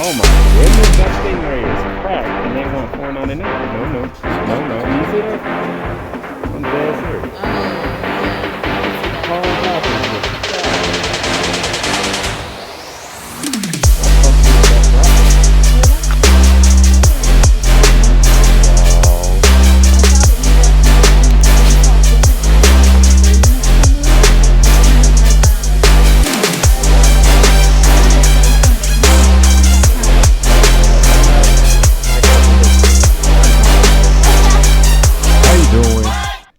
Oh my goodness, that stingray is cracked and they want $4.99. No. You see that? I'm dead serious. Hard copies with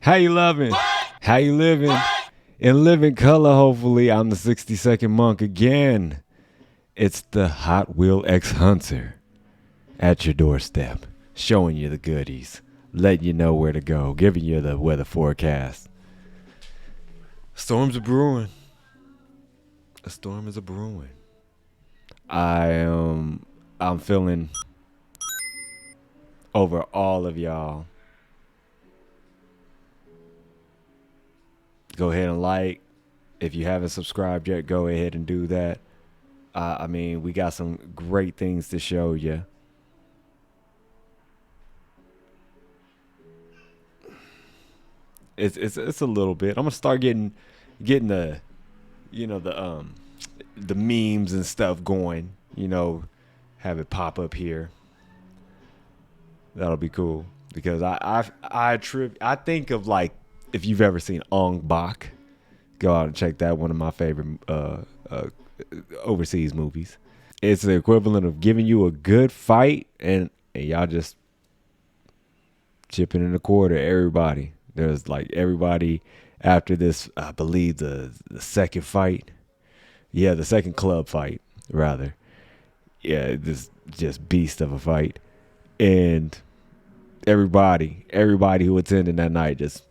How you loving? How you living? In living color, hopefully. I'm the 60-second monk again. It's the Hot Wheel X Hunter at your doorstep, showing you the goodies, letting you know where to go, giving you the weather forecast. Storms are brewing. A storm is a brewing. I'm feeling over all of y'all. Go ahead and like. If you haven't subscribed yet, go ahead and do that. I mean, we got some great things to show you. It's a little bit. I'm gonna start getting the, the memes and stuff going. Have it pop up here. That'll be cool because I think of like. If you've ever seen Ong Bak, go out and check that. One of my favorite overseas movies. It's the equivalent of giving you a good fight and y'all just chipping in a quarter. Everybody. There's like everybody after this, I believe the second fight. Yeah, the second club fight, rather. Yeah, this just beast of a fight. And everybody who attended that night just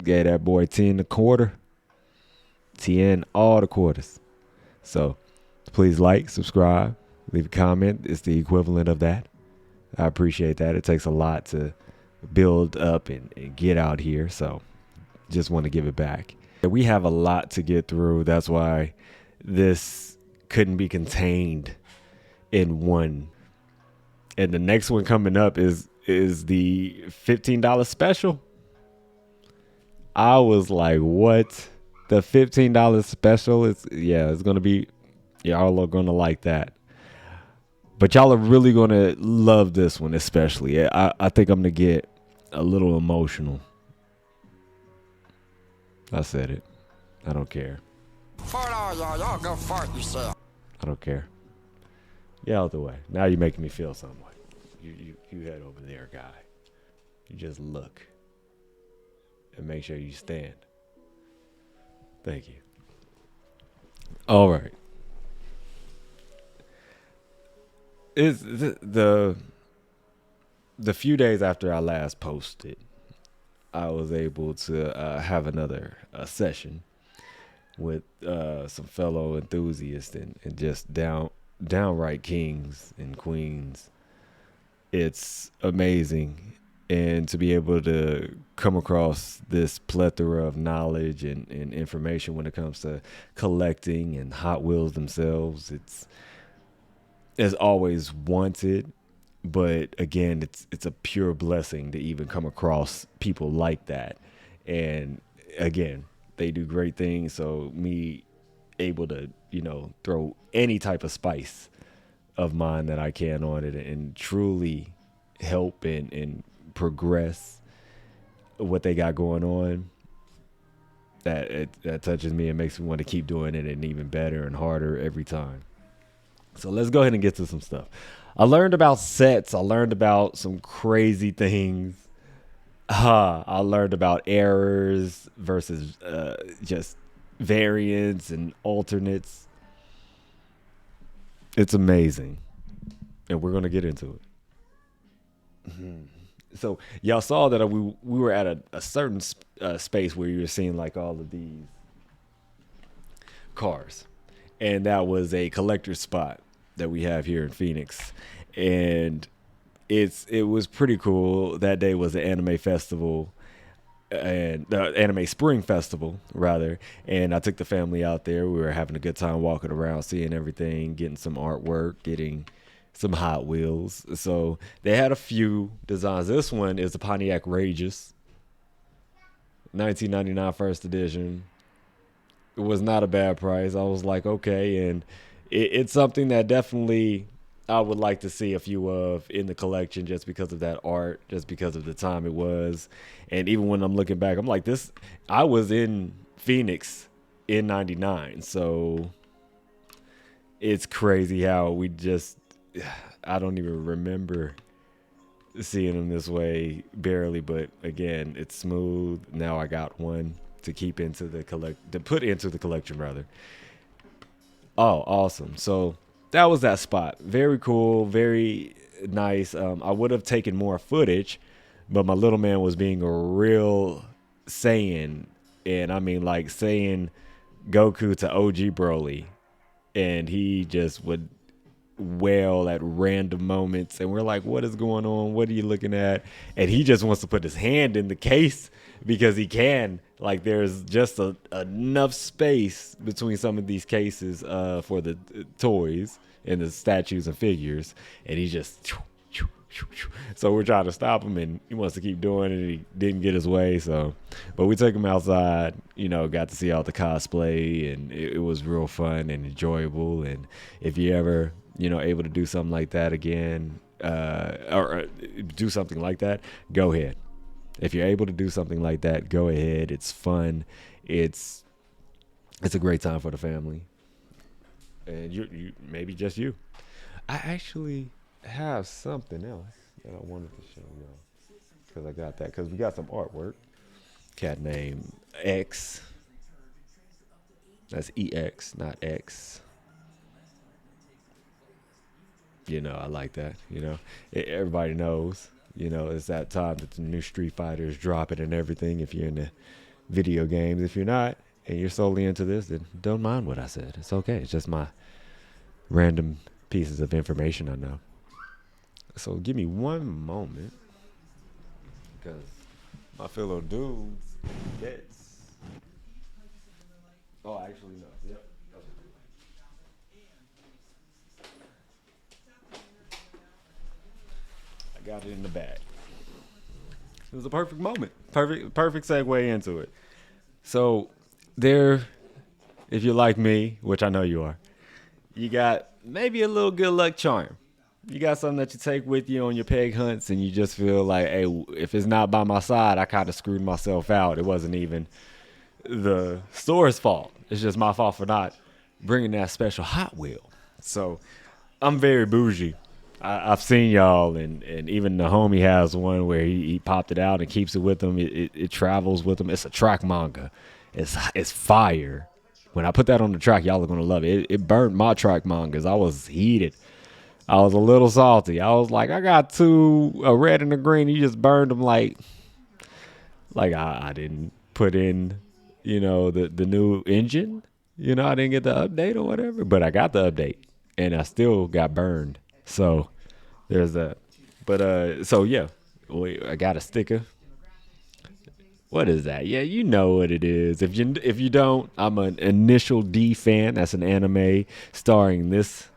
gave that boy 10 a quarter. 10 all the quarters. So please like, subscribe, leave a comment. It's the equivalent of that. I appreciate that. It takes a lot to build up and get out here. So just want to give it back. We have a lot to get through. That's why this couldn't be contained in one. And the next one coming up is the $15 special. I was like, what? The $15 special? It's going to be, y'all are going to like that. But y'all are really going to love this one, especially. I think I'm going to get a little emotional. I said it. I don't care. Fart all y'all go fart yourself. I don't care. Get out the way. Now you're making me feel some way. You head over there, guy. You just look. And make sure you stand. Thank you. All right. It's the few days after I last posted, I was able to have another session with some fellow enthusiasts and just downright kings and queens. It's amazing. And to be able to come across this plethora of knowledge and information when it comes to collecting and Hot Wheels themselves, it's always wanted. But again, it's a pure blessing to even come across people like that. And again, they do great things. So me able to, throw any type of spice of mine that I can on it and truly help and progress what they got going on, that touches me and makes me want to keep doing it and even better and harder every time. So let's go ahead and get to some stuff. I learned about sets. I learned about some crazy things. I learned about errors versus just variants and alternates. It's amazing. And we're going to get into it. So y'all saw that we were at a certain space where you were seeing like all of these cars. And that was a collector's spot that we have here in Phoenix. And it was pretty cool. That day was an anime festival. and the Anime Spring Festival rather, and I took the family out there. We were having a good time walking around, seeing everything, getting some artwork, getting some Hot Wheels. So they had a few designs. This one is the Pontiac Rages, 1999 first edition. It was not a bad price. I was like, okay, and it's something that definitely I would like to see a few of in the collection, just because of that art, just because of the time it was. And even when I'm looking back, I'm like, this, I was in Phoenix in 99. So it's crazy how we just, I don't even remember seeing them this way, barely. But again, it's smooth. Now I got one to keep into the to put into the collection rather. Oh, awesome. So that was that spot. Very cool, very nice. I would have taken more footage, but my little man was being a real Saiyan, and I mean like saying Goku to OG Broly, and he just would wail at random moments, and we're like, what is going on? What are you looking at? And he just wants to put his hand in the case because he can. Like, there's just enough space between some of these cases for the toys and the statues and figures, and he just, so we're trying to stop him, and he wants to keep doing it. He didn't get his way, so, but we took him outside, got to see all the cosplay, and it was real fun and enjoyable. And if you ever able to do something like that again, or do something like that, go ahead. If you're able to do something like that, go ahead. It's fun. It's a great time for the family, and you maybe just you. I actually have something else that I wanted to show y'all, because I got that, because we got some artwork. Cat named X. That's EX, not X. I like that. Everybody knows. It's that time that the new Street Fighter is dropping and everything. If you're into video games, if you're not, and you're solely into this, then don't mind what I said. It's okay. It's just my random pieces of information I know. So give me one moment, because my fellow dudes, that's. Oh, actually no. Yep. I got it in the bag. It was a perfect moment. Perfect segue into it. So there, if you're like me, which I know you are, you got maybe a little good luck charm. You got something that you take with you on your peg hunts, and you just feel like, hey, if it's not by my side, I kind of screwed myself out. It wasn't even the store's fault. It's just my fault for not bringing that special Hot Wheel. So I'm very bougie. I've seen y'all, and even the homie has one where he popped it out and keeps it with him. It travels with him. It's a track manga. It's fire. When I put that on the track, y'all are going to love it. It burned my track mangas. I was heated. I was a little salty. I was like, I got two, a red and a green. You just burned them like I didn't put in, the new engine. I didn't get the update or whatever, but I got the update, and I still got burned. So there's that. But so yeah, I got a sticker. What is that? Yeah, you know what it is. If you don't, I'm an Initial D fan. That's an anime starring this.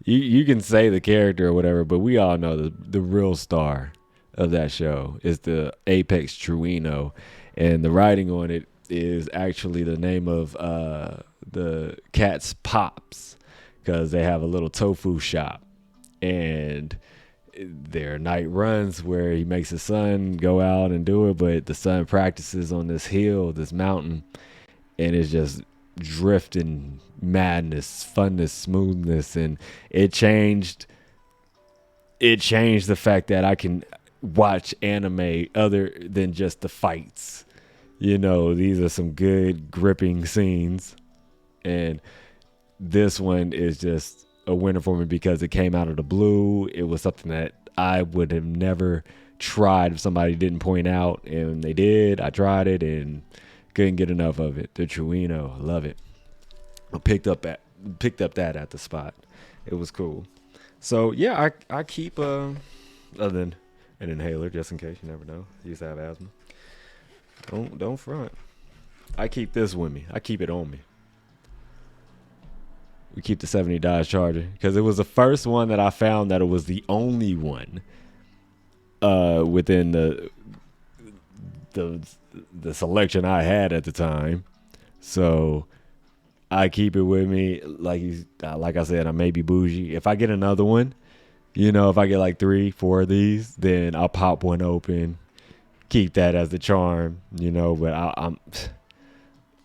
You can say the character or whatever, but we all know the real star of that show is the Apex Truino, and the writing on it is actually the name of the cat's pops, because they have a little tofu shop, and there are night runs where he makes his son go out and do it, but the son practices on this hill, this mountain, and it's just drifting madness, funness, smoothness, and it changed the fact that I can watch anime other than just the fights. These are some good gripping scenes, and this one is just a winner for me because it came out of the blue. It was something that I would have never tried if somebody didn't point out, and they did. I tried it and couldn't get enough of it. The Truino, I love it. I picked up that at the spot. It was cool. So yeah, I keep other than an inhaler just in case, you never know. I used to have asthma. Don't front. I keep this with me. I keep it on me. We keep the 70 Dodge Charger because it was the first one that I found that it was the only one within the selection I had at the time. So I keep it with me. Like I said, I may be bougie. If I get another one, if I get like 3-4 of these, then I'll pop one open, keep that as the charm, but I'm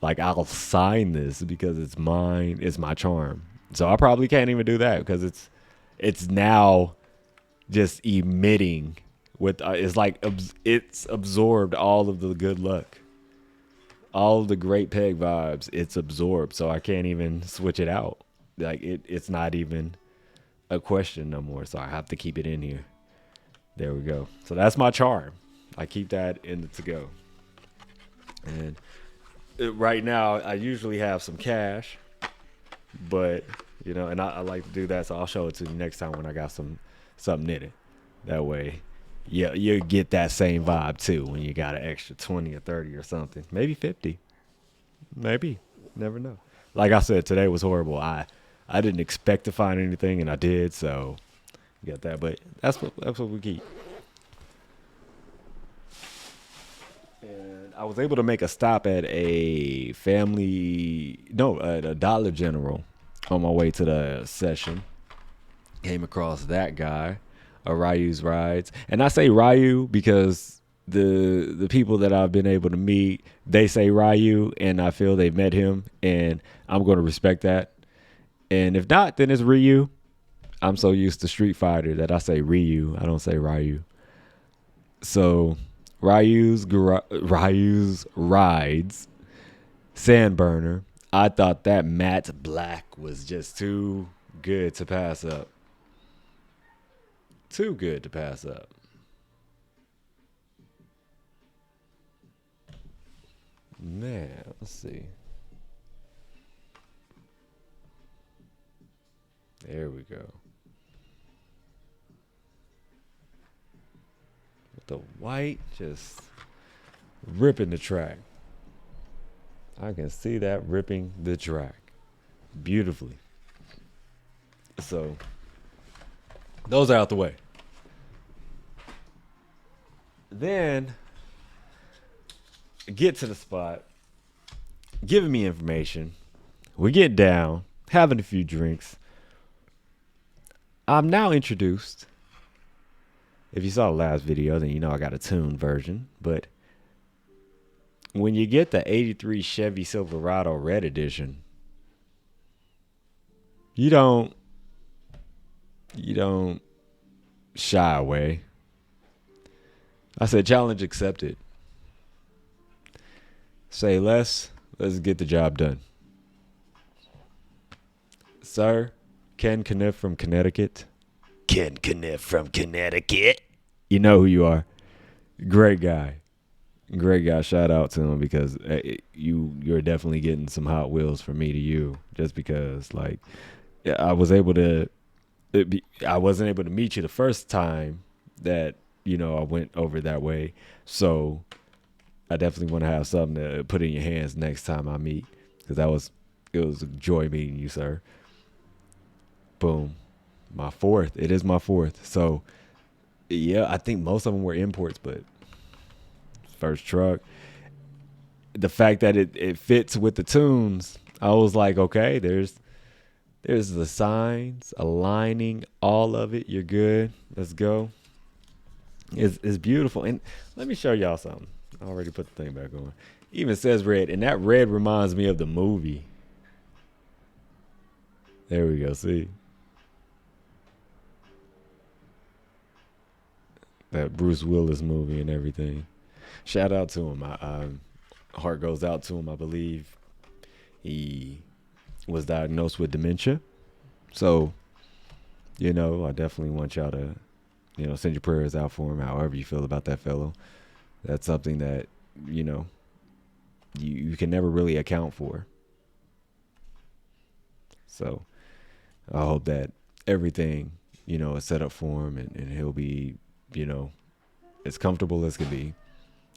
like, I'll sign this because it's mine. It's my charm. So I probably can't even do that because it's now just emitting with it's like it's absorbed all of the good luck, all of the great peg vibes. It's absorbed, so I can't even switch it out. Like it's not even a question no more. So I have to keep it in here. There we go. So that's my charm. I keep that in the to go. And right now, I usually have some cash, but and I like to do that, so I'll show it to you next time when I got something in it. That way, you get that same vibe too when you got an extra 20 or 30 or something, maybe 50, maybe. Never know. Like I said, today was horrible. I didn't expect to find anything, and I did, so you got that. But that's what we keep. And I was able to make a stop at a Dollar General on my way to the session. Came across that guy, Ryu's Rides. And I say Ryu because the people that I've been able to meet, they say Ryu, and I feel they've met him, and I'm going to respect that. And if not, then it's Ryu. I'm so used to Street Fighter that I say Ryu. I don't say Ryu. So Ryu's Rides, Sandburner. I thought that matte black was just too good to pass up. Too good to pass up. Man, let's see. There we go. With the white just ripping the track. I can see that ripping the track beautifully. So those are out the way. Then get to the spot, giving me information. We get down, having a few drinks. I'm now introduced. If you saw the last video, then you know I got a tuned version. But when you get the 83 Chevy Silverado Red Edition, you don't shy away. I said, challenge accepted. Say less, let's get the job done. Sir, Ken Kniff from Connecticut. Ken Kniff from Connecticut. You know who you are. Great guy. Great guy. Shout out to him because you're definitely getting some Hot Wheels from me to you. Just because, I wasn't able to meet you the first time that I went over that way. So I definitely want to have something to put in your hands next time I meet, because it was a joy meeting you, sir. Boom. My fourth. It is my fourth. So yeah, I think most of them were imports, but first truck. The fact that it fits with the tunes, I was like, okay, there's the signs, aligning, all of it. You're good. Let's go. It's beautiful. And let me show y'all something. I already put the thing back on. Even says red, and that red reminds me of the movie. There we go. See? That Bruce Willis movie and everything. Shout out to him. Heart goes out to him. I believe he was diagnosed with dementia. So, I definitely want y'all to, send your prayers out for him, however you feel about that fellow. That's something that, you can never really account for. So I hope that everything, is set up for him and he'll be, as comfortable as can be.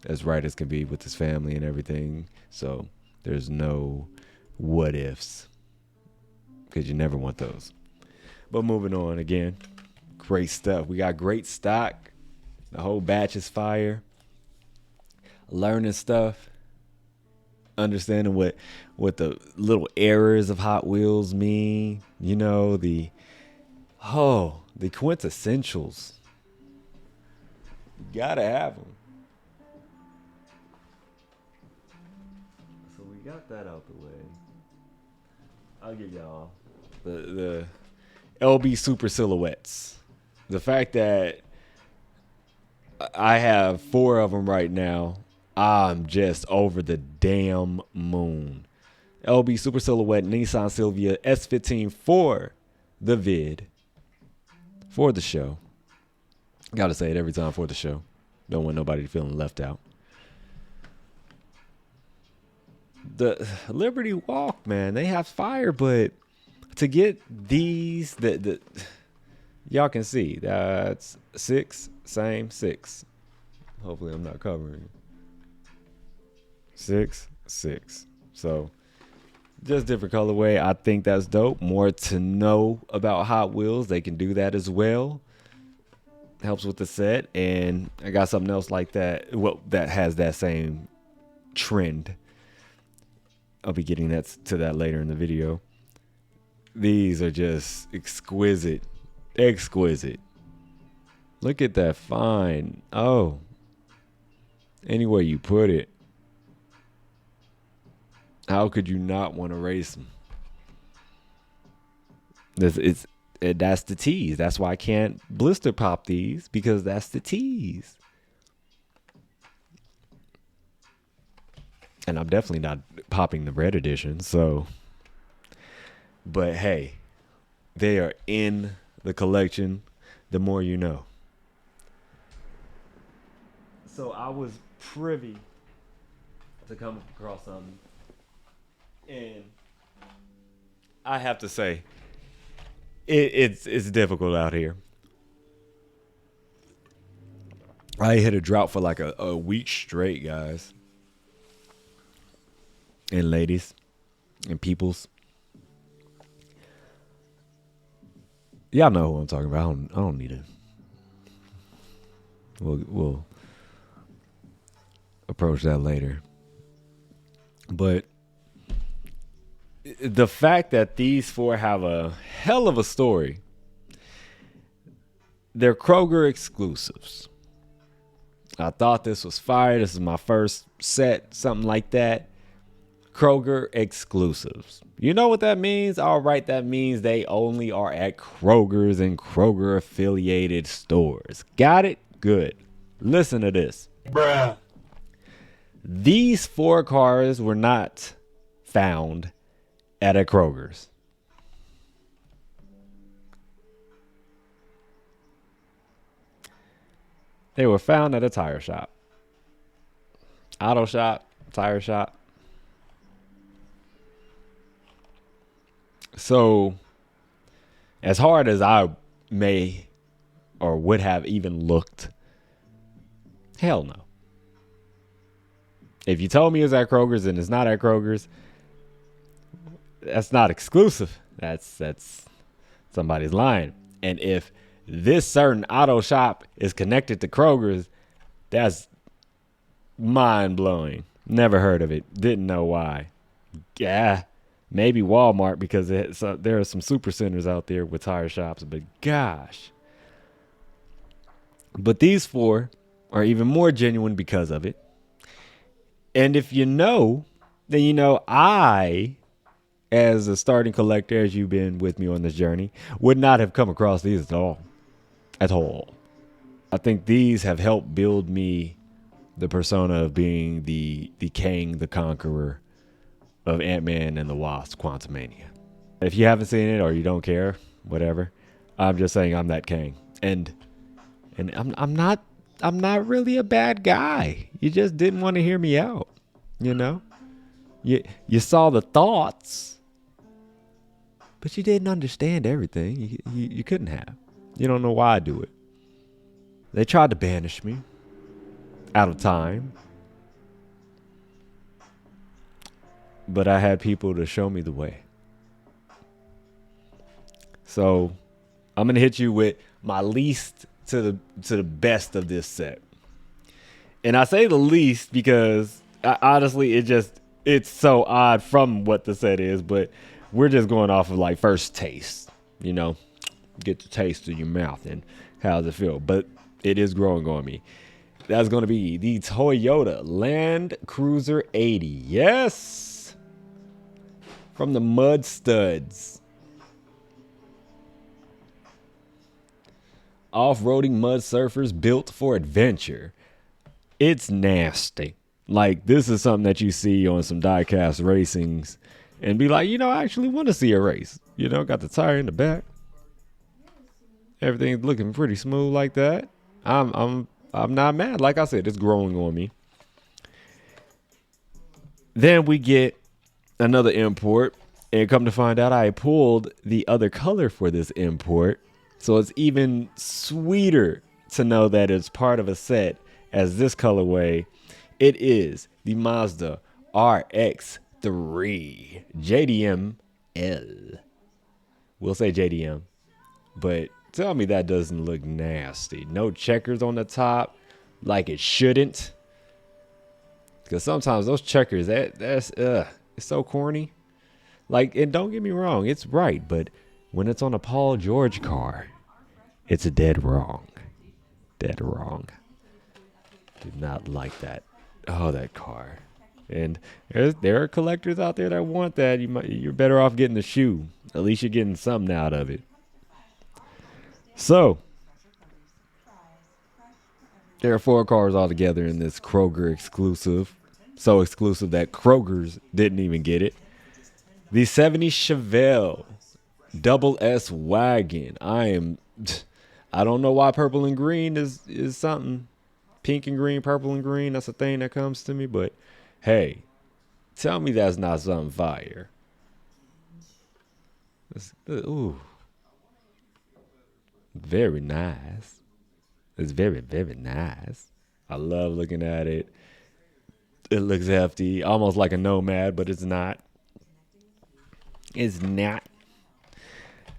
as right as can be with his family and everything. So there's no what ifs, because you never want those. But moving on again, great stuff. We got great stock. The whole batch is fire. Learning stuff. Understanding what the little errors of Hot Wheels mean. You know, the quintessentials. You gotta have them. So we got that out the way. I'll give y'all the LB Super Silhouettes. The fact that I have 4 of them right now, I'm just over the damn moon. LB Super Silhouette Nissan Silvia S15 for the vid. For the show. Gotta say it every time, for the show. Don't want nobody feeling left out. The Liberty Walk, man, they have fire, but to get these, y'all can see that's 6, same 6. Hopefully I'm not covering 6. So just different colorway. I think that's dope. More to know about Hot Wheels, they can do that as well. Helps with the set. And I got something else like that, well, that has that same trend. I'll be getting to that later in the video. These are just exquisite. Look at that fine. Oh, anywhere you put it, how could you not want to race them? That's the tease. That's why I can't blister pop these, because that's the tease. And I'm definitely not popping the red edition. So, but hey, they are in the collection. The more you know. So I was privy to come across something, and I have to say, it's difficult out here. I hit a drought for like a week straight, guys. And ladies and peoples. Y'all know who I'm talking about. I don't need to. We'll approach that later. But the fact that these 4 have a hell of a story. They're Kroger exclusives. I thought this was fire. This is my first set, something like that. Kroger exclusives. You know what that means? All right, that means they only are at Kroger's and Kroger affiliated stores. Got it? Good. Listen to this. Bruh. These 4 cars were not found at a Kroger's. They were found at a tire shop. Auto shop, tire shop. So, as hard as I may or would have even looked, hell no. If you told me it was at Kroger's and it's not at Kroger's, that's not exclusive. That's somebody's lying. And if this certain auto shop is connected to Kroger's, that's mind-blowing. Never heard of it. Didn't know why. Yeah, maybe Walmart, because there are some super centers out there with tire shops, but gosh. But these 4 are even more genuine because of it. And if you know, then you know I, as a starting collector, as you've been with me on this journey, would not have come across these at all. At all. I think these have helped build me the persona of being the Kang the Conqueror of Ant-Man and the Wasp: Quantumania. If you haven't seen it or you don't care, whatever, I'm just saying I'm that Kang. And I'm not really a bad guy. You just didn't want to hear me out, you know? You saw the thoughts, but you didn't understand everything. You couldn't have. You don't know why I do it. They tried to banish me out of time, but I had people to show me the way. So I'm gonna hit you with my least to the best of this set. And I say the least because honestly, it's so odd from what the set is, but we're just going off of like first taste, get the taste in your mouth and how does it feel. But it is growing on me. That's going to be the Toyota Land Cruiser 80. Yes. From the Mud Studs. Off-roading mud surfers built for adventure. It's nasty. Like, this is something that you see on some diecast racings and be like, I actually want to see a race. Got the tire in the back. Everything's looking pretty smooth like that. I'm not mad. Like I said, it's growing on me. Then we get another import, and come to find out I pulled the other color for this import. So it's even sweeter to know that it's part of a set as this colorway. It is the Mazda RX-3 JDM-L. We'll say JDM, but tell me that doesn't look nasty. No checkers on the top like it shouldn't. Because sometimes those checkers, that's it's so corny. Like, and don't get me wrong, it's right, but when it's on a Paul George car, it's dead wrong. Dead wrong. Did not like that. Oh, that car. And there are collectors out there that want that. You're better off getting the shoe. At least you're getting something out of it. So, there are 4 cars altogether in this Kroger exclusive. So exclusive that Kroger's didn't even get it. The 70 Chevelle Double S Wagon. I don't know why purple and green is something. Pink and green, purple and green, that's a thing that comes to me. But, hey, tell me that's not something fire. Ooh. Very nice. It's very, very nice. I love looking at it. It looks hefty, almost like a Nomad, but it's not. It's not.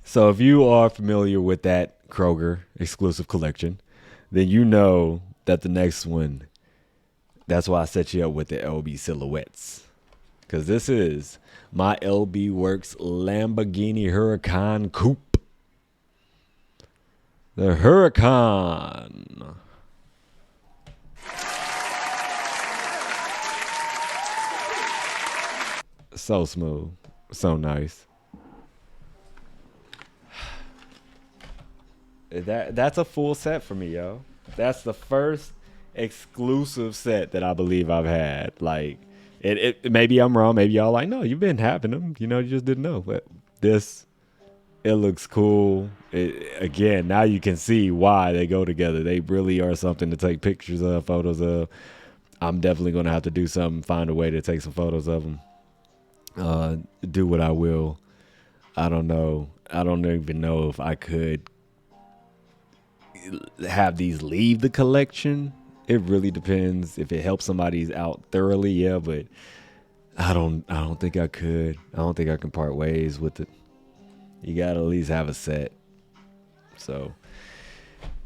So if you are familiar with that Kroger exclusive collection, then you know that the next one, that's why I set you up with the LB silhouettes. Because this is my LB Works Lamborghini Huracan Coupe. The Huracan. So smooth. So nice. That's a full set for me, yo. That's the first exclusive set that I believe I've had. Like, it maybe I'm wrong. Maybe y'all like, no, you've been having them. You just didn't know. But this, it looks cool. Again, now you can see why they go together. They really are something to take pictures of, photos of. I'm definitely going to have to do something, find a way to take some photos of them. Do what I will. I don't know. I don't even know if I could have these leave the collection. It really depends. If it helps somebody out thoroughly, yeah, but I don't think I could. I don't think I can part ways with it. You gotta at least have a set. So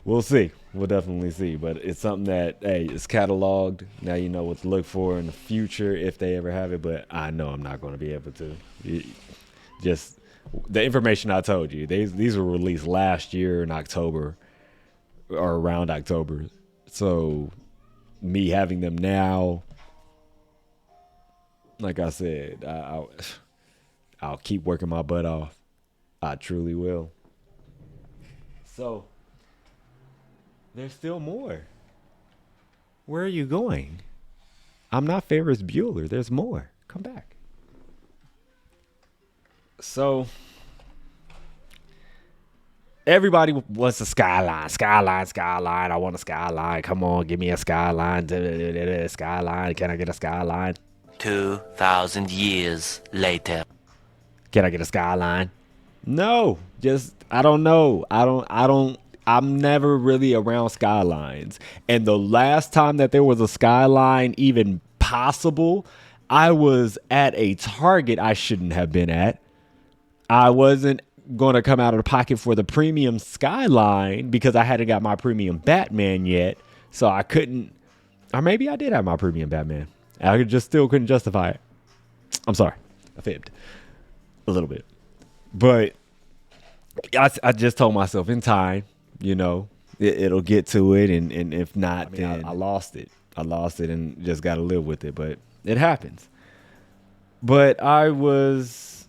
we'll see. We'll definitely see. But it's something that, hey, it's cataloged. Now you know what to look for in the future if they ever have it. But I know I'm not going to be able to. Just the information I told you. These were released last year in October or around October. So me having them now, like I said, I'll keep working my butt off. I truly will. So there's still more. Where are you going? I'm not Ferris Bueller. There's more. Come back. So everybody wants a Skyline. Skyline. I want a Skyline. Come on, give me a Skyline. Skyline. Can I get a Skyline? 2,000 years later. Can I get a Skyline? No. Just, I don't know. I'm never really around Skylines. And the last time that there was a Skyline even possible, I was at a target I shouldn't have been at. I wasn't going to come out of the pocket for the premium Skyline because I hadn't got my premium Batman yet. So I couldn't, or maybe I did have my premium Batman. I just still couldn't justify it. I'm sorry. I fibbed a little bit. But I just told myself in time, you know, it'll get to it. And if not, then I lost it. I lost it and just got to live with it. But it happens. But I was...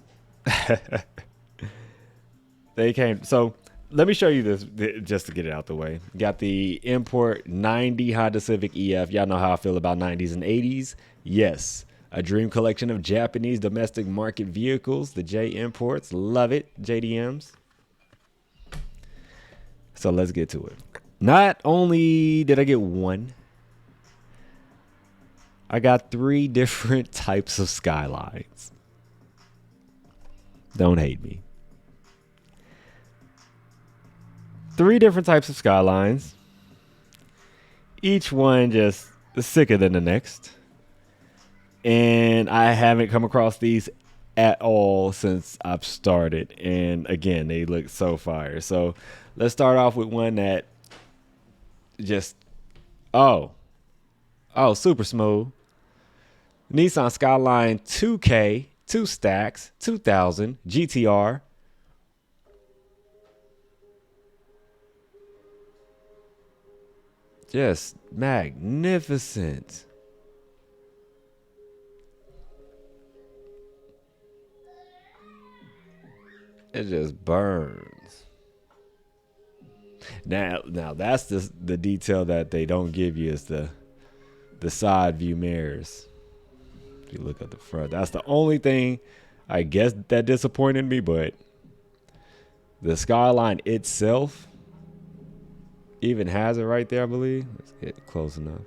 They came. So let me show you this just to get it out the way. Got the import 90 Honda Civic EF. Y'all know how I feel about 90s and 80s. Yes. A dream collection of Japanese domestic market vehicles. The J imports. Love it. JDMs. So let's get to it. Not only did I get one, I got 3 different types of Skylines. Don't hate me. 3 different types of Skylines. Each one just sicker than the next. And I haven't come across these at all since I've started. And again, they look so fire. So let's start off with one that just, super smooth. Nissan Skyline 2K, 2 stacks, 2000 GTR. Just magnificent. It just burns. Now that's the detail that they don't give you is the side view mirrors. If you look at the front, that's the only thing I guess that disappointed me, but the Skyline itself even has it right there, I believe. Let's get close enough.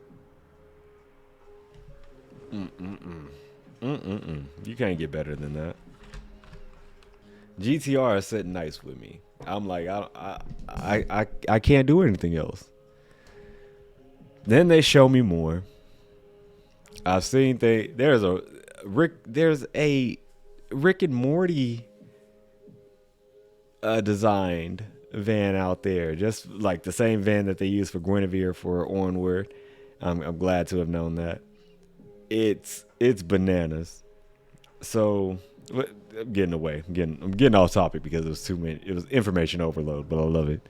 You can't get better than that. GTR is sitting nice with me. I'm like, I can't do anything else. Then they show me more. I've seen there's a Rick and Morty designed van out there, just like the same van that they use for Guinevere for Onward. I'm glad to have known that. It's bananas. So I'm getting away. I'm getting off topic because it was too many. It was information overload, but I love it.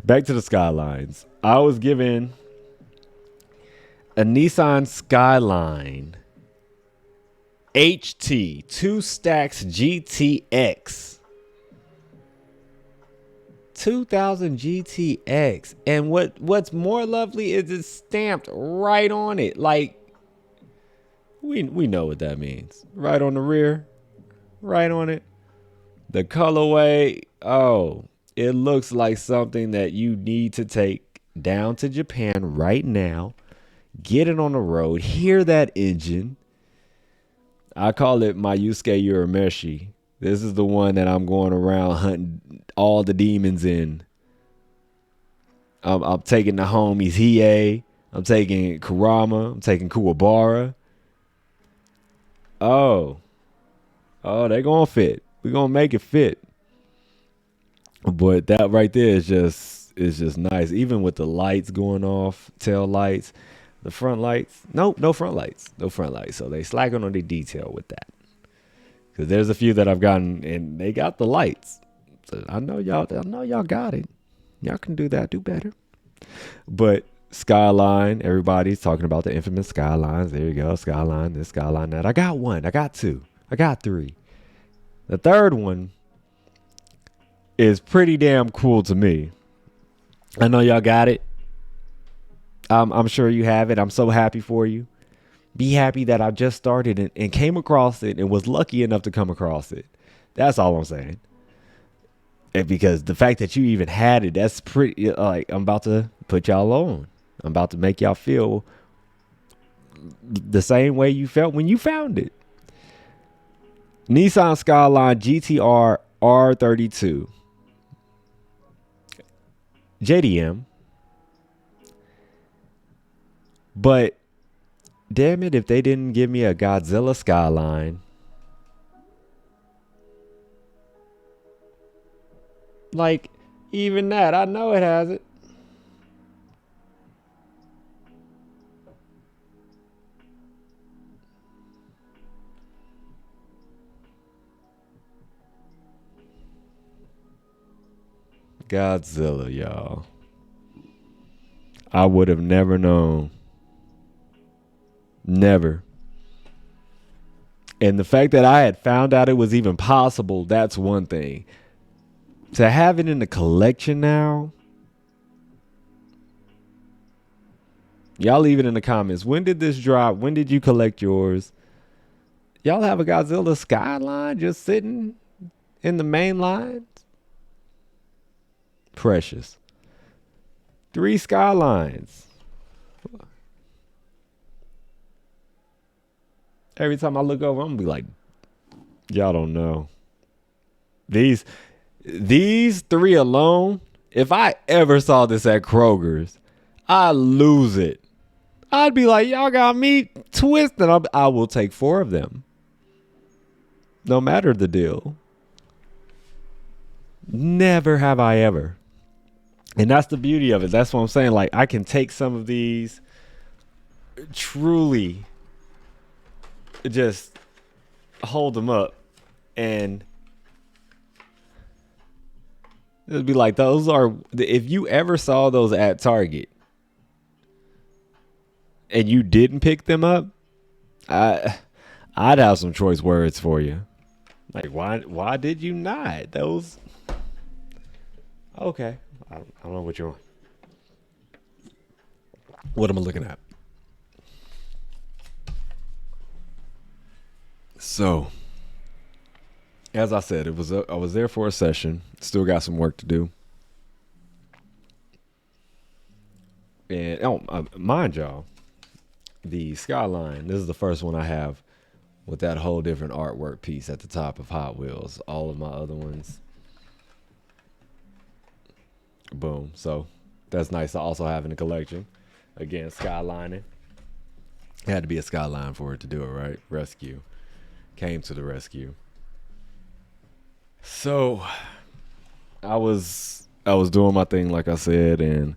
Back to the Skylines. I was given a Nissan Skyline HT 2 stacks GTX. 2000 GTX, and what's more lovely is it's stamped right on it. Like we know what that means. Right on the rear, right on it. The colorway, it looks like something that you need to take down to Japan right now. Get it on the road. Hear that engine. I call it my Yusuke Urameshi. This is the one that I'm going around hunting all the demons in. I'm taking the homies Hiei. I'm taking Kurama. I'm taking Kuwabara. Oh, they're going to fit. We're going to make it fit. But that right there is just nice. Even with the lights going off, tail lights, the front lights. No front lights. No front lights. So they slacking on the detail with that. Because there's a few that I've gotten and they got the lights. So I know y'all got it. Y'all can do that, do better. But Skyline, everybody's talking about the infamous Skylines. There you go. Skyline, this Skyline, that. I got 1. I got 2. I got 3. The third one is pretty damn cool to me. I know y'all got it. I'm sure you have it. I'm so happy for you. Be happy that I just started and came across it and was lucky enough to come across it. That's all I'm saying. And because the fact that you even had it, that's pretty, like, I'm about to put y'all on. I'm about to make y'all feel the same way you felt when you found it. Nissan Skyline GTR R32. JDM. But damn it, if they didn't give me a Godzilla Skyline. Like, even that, I know it has it. Godzilla, y'all. I would have never known. Never. And the fact that I had found out it was even possible, that's one thing. To have it in the collection now, y'all leave it in the comments. When did this drop? When did you collect yours? Y'all have a Godzilla Skyline just sitting in the main lines? Precious. 3 Skylines. Every time I look over, I'm gonna be like, y'all don't know. These 3 alone, if I ever saw this at Kroger's, I'd lose it. I'd be like, y'all got me twisted. I will take 4 of them. No matter the deal. Never have I ever. And that's the beauty of it. That's what I'm saying. Like, I can take some of these, truly just hold them up, and it'd be like, those are, if you ever saw those at Target and you didn't pick them up, I'd have some choice words for you. Like, why did you not? Those, okay. I don't know what you're on. What am I looking at? So, as I said, I was there for a session. Still got some work to do. And mind y'all, the Skyline, this is the first one I have with that whole different artwork piece at the top of Hot Wheels. All of my other ones, boom. So that's nice to also have in the collection. Again, Skylining. It had to be a Skyline for it to do it, right? Rescue. Came to the rescue. So I was doing my thing, like I said, and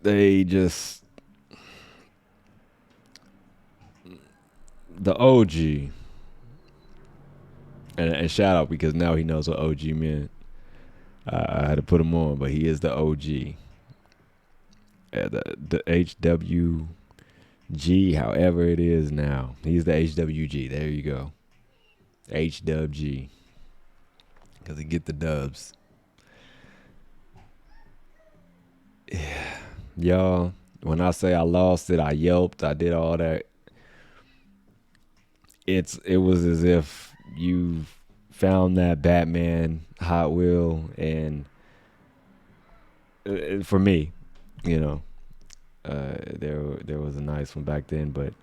they just, the OG, and shout out, because now he knows what OG meant. I had to put him on, but he is the OG. The HWG, however it is now. He's the HWG. There you go. HWG. Because he get the dubs. Yeah. Y'all, when I say I lost it, I yelped, I did all that. It was as if you found that Batman Hot Wheel, and for me, you know, there was a nice one back then, but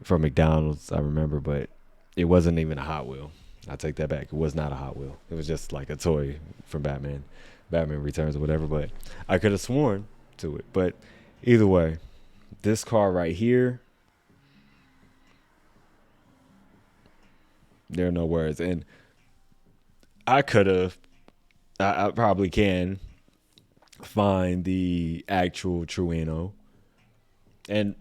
from McDonald's, I remember, but it wasn't even a Hot Wheel. I take that back. It was not a Hot Wheel. It was just like a toy from Batman Returns or whatever, but I could have sworn to it. But either way, this car right here, there are no words. And I probably can find the actual Trueno, and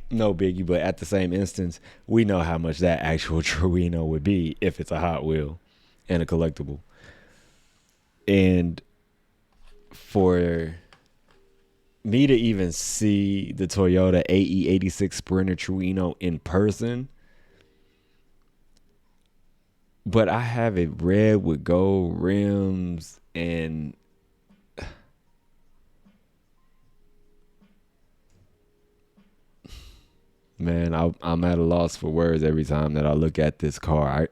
no biggie, but at the same instance, we know how much that actual Trueno would be if it's a Hot Wheel and a collectible. And for me to even see the Toyota AE86 Sprinter Trueno in person, but I have it red with gold rims, and man, I'm at a loss for words every time that I look at this car.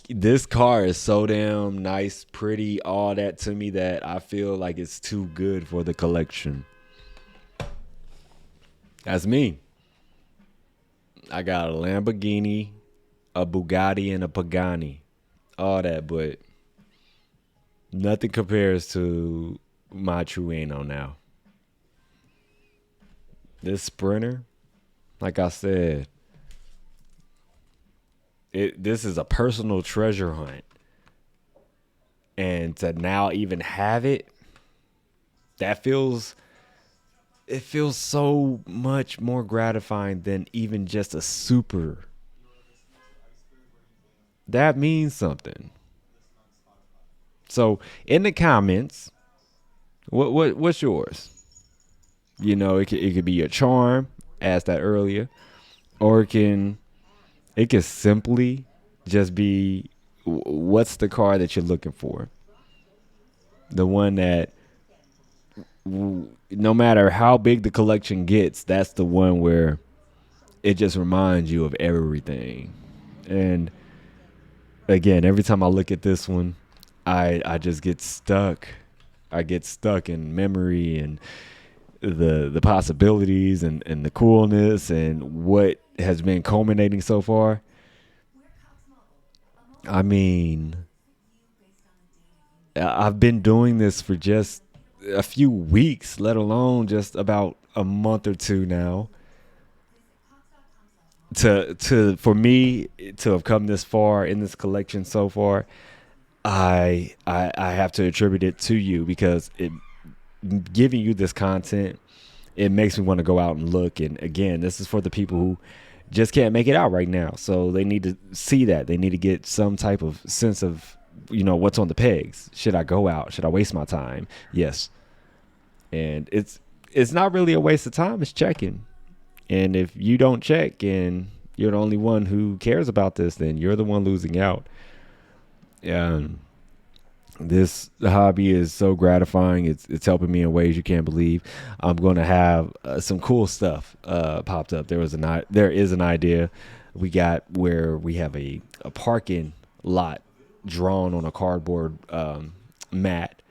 This car is so damn nice, pretty, all that to me, that I feel like it's too good for the collection. That's me. I got a Lamborghini, a Bugatti, and a Pagani, all that, but nothing compares to my Trueno now. This Sprinter, like I said, this is a personal treasure hunt. And to now even have it, it feels so much more gratifying than even just a super. That means something. So in the comments, what's yours? You know, it could be your charm, asked that earlier, or it can simply just be what's the car that you're looking for? The one that no matter how big the collection gets, that's the one where it just reminds you of everything. And again, every time I look at this one, I just get stuck. I get stuck in memory and the possibilities and the coolness and what has been culminating so far. I mean, I've been doing this for just a few weeks, let alone just about a month or two now. For me to have come this far in this collection so far, I have to attribute it to you, because it giving you this content, it makes me want to go out and look. And again, this is for the people who just can't make it out right now, so they need to see that. They need to get some type of sense of, you know, what's on the pegs. Should I go out? Should I waste my time? Yes. And it's not really a waste of time. It's checking. And if you don't check and you're the only one who cares about this, then you're the one losing out. This hobby is so gratifying. It's helping me in ways you can't believe. I'm going to have some cool stuff popped up. There is an idea we got where we have a parking lot drawn on a cardboard mat,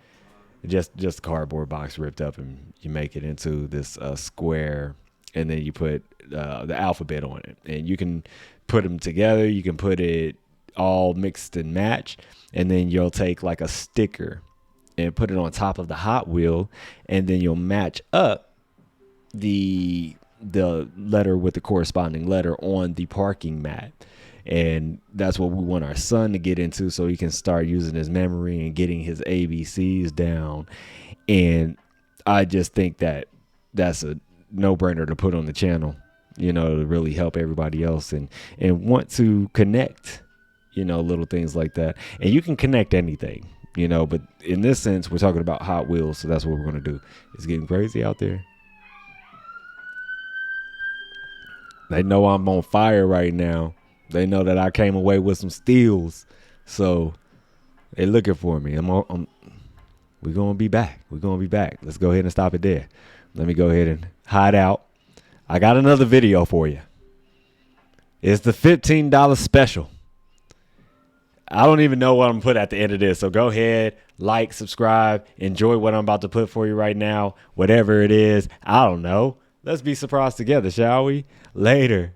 just a cardboard box ripped up, and you make it into this square, and then you put the alphabet on it, and you can put them together. You can put it all mixed and matched, and then you'll take like a sticker and put it on top of the Hot Wheel, and then you'll match up the letter with the corresponding letter on the parking mat. And that's what we want our son to get into, so he can start using his memory and getting his ABCs down. And I just think that that's a no-brainer to put on the channel, you know, to really help everybody else and want to connect, you know, little things like that. And you can connect anything, you know, but in this sense, we're talking about Hot Wheels, so that's what we're going to do. It's getting crazy out there. They know I'm on fire right now. They know that I came away with some steals, so they're looking for me. We're going to be back. We're going to be back. Let's go ahead and stop it there. Let me go ahead and hide out. I got another video for you. It's the $15 special. I don't even know what I'm going to put at the end of this, so go ahead, like, subscribe, enjoy what I'm about to put for you right now. Whatever it is, I don't know. Let's be surprised together, shall we? Later.